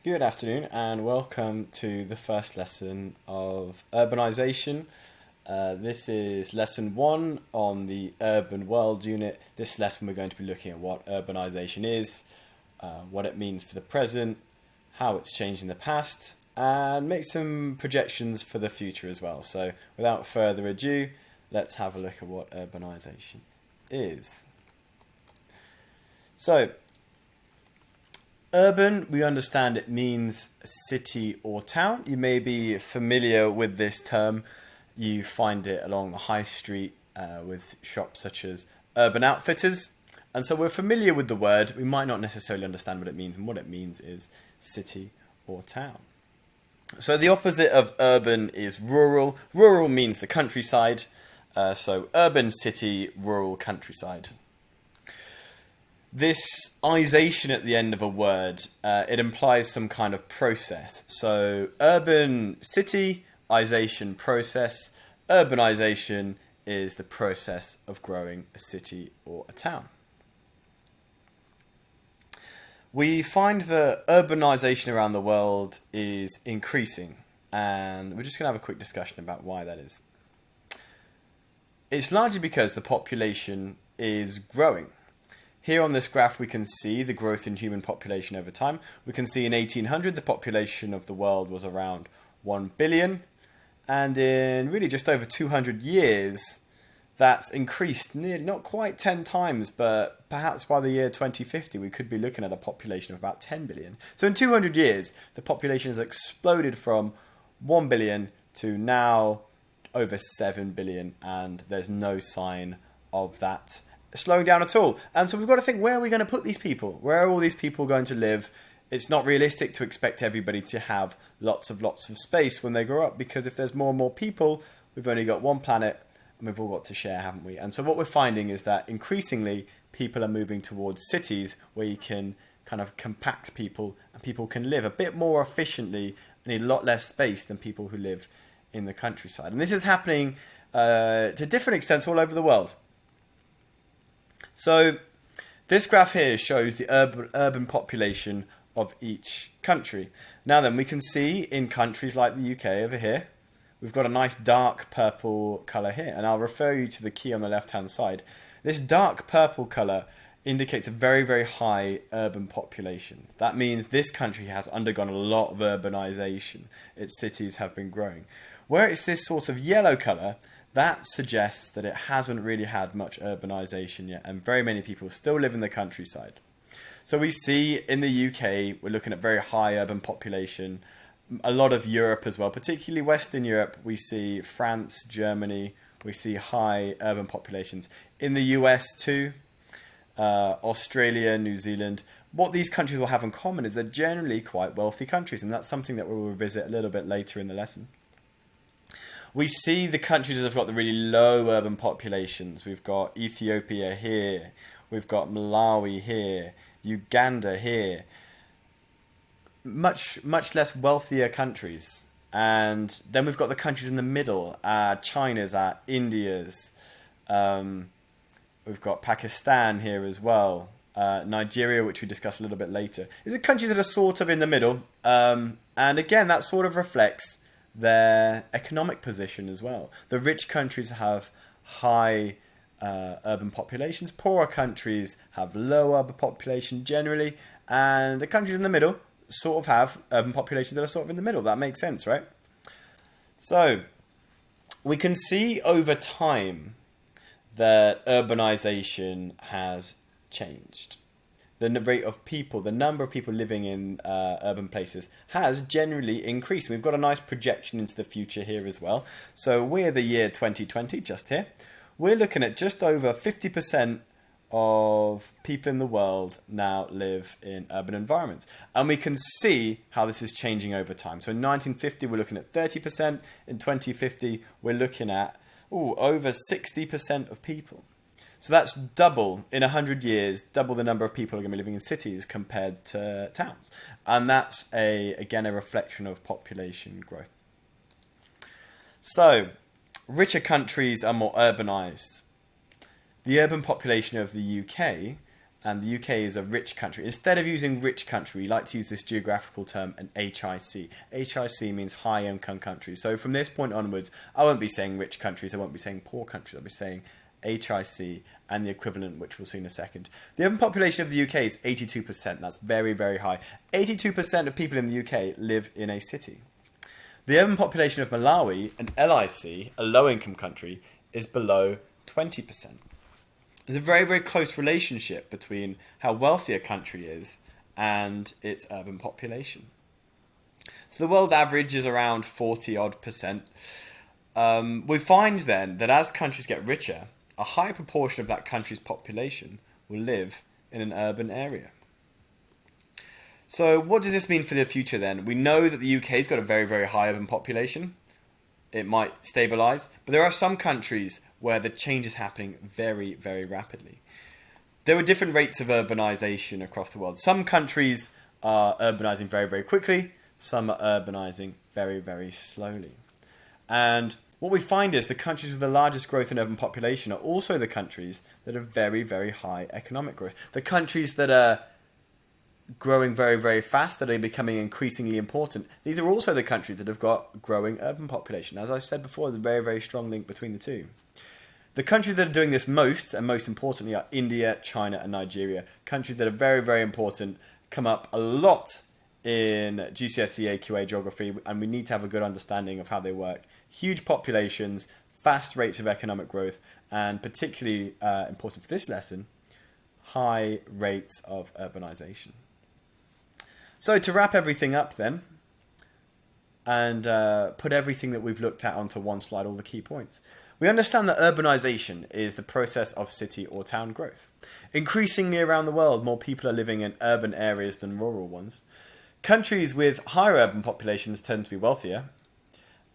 Good afternoon and welcome to the first lesson of Urbanisation. This is lesson 1 on the Urban World unit. This lesson we're going to be looking at what urbanisation is, what it means for the present, how it's changed in the past, and make some projections for the future as well. So without further ado, let's have a look at what urbanisation is. So, urban, we understand it means city or town. You may be familiar with this term. You find it along the high street with shops such as Urban Outfitters. And so we're familiar with the word. We might not necessarily understand what it means. And what it means is city or town. So the opposite of urban is rural. Rural means the countryside. So urban, city, rural, countryside. This isation at the end of a word, it implies some kind of process. So urban, city, isation, process. Urbanisation is the process of growing a city or a town. We find that urbanisation around the world is increasing, and we're just going to have a quick discussion about why that is. It's largely because the population is growing. Here on this graph we can see the growth in human population over time. We can see in 1800 the population of the world was around 1 billion, and in really just over 200 years that's increased nearly, not quite 10 times, but perhaps by the year 2050 we could be looking at a population of about 10 billion. So in 200 years the population has exploded from 1 billion to now over 7 billion, and there's no sign of that slowing down at all. And so we've got to think, where are we going to put these people? Where are all these people going to live? It's not realistic to expect everybody to have lots of space when they grow up, because if there's more and more people, we've only got one planet and we've all got to share, haven't we? And so what we're finding is that increasingly people are moving towards cities where you can kind of compact people and people can live a bit more efficiently and need a lot less space than people who live in the countryside. And this is happening to different extents all over the world. So this graph here shows the urban population of each country. Now then, we can see in countries like the UK over here, we've got a nice dark purple colour here. And I'll refer you to the key on the left-hand side. This dark purple colour indicates a very, very high urban population. That means this country has undergone a lot of urbanisation. Its cities have been growing. Where it's this sort of yellow colour, that suggests that it hasn't really had much urbanisation yet, and very many people still live in the countryside. So we see in the UK, we're looking at very high urban population. A lot of Europe as well, particularly Western Europe. We see France, Germany, we see high urban populations. In the US too, Australia, New Zealand. What these countries will have in common is they're generally quite wealthy countries, and that's something that we'll revisit a little bit later in the lesson. We see the countries that have got the really low urban populations. We've got Ethiopia here, we've got Malawi here, Uganda here. Much less wealthier countries. And then we've got the countries in the middle, China's, India's. We've got Pakistan here as well. Nigeria, which we discuss a little bit later. These are countries that are sort of in the middle. And again, that sort of reflects their economic position as well. The rich countries have high urban populations. Poorer countries have low urban population generally. And the countries in the middle sort of have urban populations that are sort of in the middle. That makes sense, right? So we can see over time that urbanisation has changed. The rate of people, the number of people living in urban places has generally increased. We've got a nice projection into the future here as well. So we're the year 2020, just here. We're looking at just over 50% of people in the world now live in urban environments. And we can see how this is changing over time. So in 1950, we're looking at 30%. In 2050, we're looking at over 60% of people. So that's double in 100 years, double the number of people who are going to be living in cities compared to towns. And that's, again, a reflection of population growth. So, richer countries are more urbanised. The urban population of the UK and the UK is a rich country. Instead of using rich country, we like to use this geographical term, an HIC. HIC means high income countries. So from this point onwards, I won't be saying rich countries, I won't be saying poor countries, I'll be saying HIC and the equivalent, which we'll see in a second. The urban population of the UK is 82%. That's very, very high. 82% of people in the UK live in a city. The urban population of Malawi, an LIC, a low-income country, is below 20%. There's a very, very close relationship between how wealthy a country is and its urban population. So the world average is around 40-odd%. We find then that as countries get richer, a high proportion of that country's population will live in an urban area. So what does this mean for the future then? We know that the UK's got a very, very high urban population. It might stabilise, but there are some countries where the change is happening very, very rapidly. There are different rates of urbanisation across the world. Some countries are urbanising very, very quickly. Some are urbanising very, very slowly. And what we find is the countries with the largest growth in urban population are also the countries that have very, very high economic growth. The countries that are growing very, very fast, that are becoming increasingly important, these are also the countries that have got growing urban population. As I said before, there's a very, very strong link between the two. The countries that are doing this most, and most importantly, are India, China, and Nigeria. Countries that are very, very important, come up a lot in GCSE AQA geography, and we need to have a good understanding of how they work. Huge populations, fast rates of economic growth, and particularly important for this lesson, high rates of urbanisation. So to wrap everything up then, and put everything that we've looked at onto one slide, all the key points. We understand that urbanisation is the process of city or town growth. Increasingly around the world, more people are living in urban areas than rural ones. Countries with higher urban populations tend to be wealthier,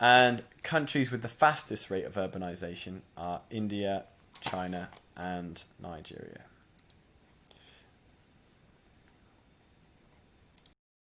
and countries with the fastest rate of urbanisation are India, China, and Nigeria.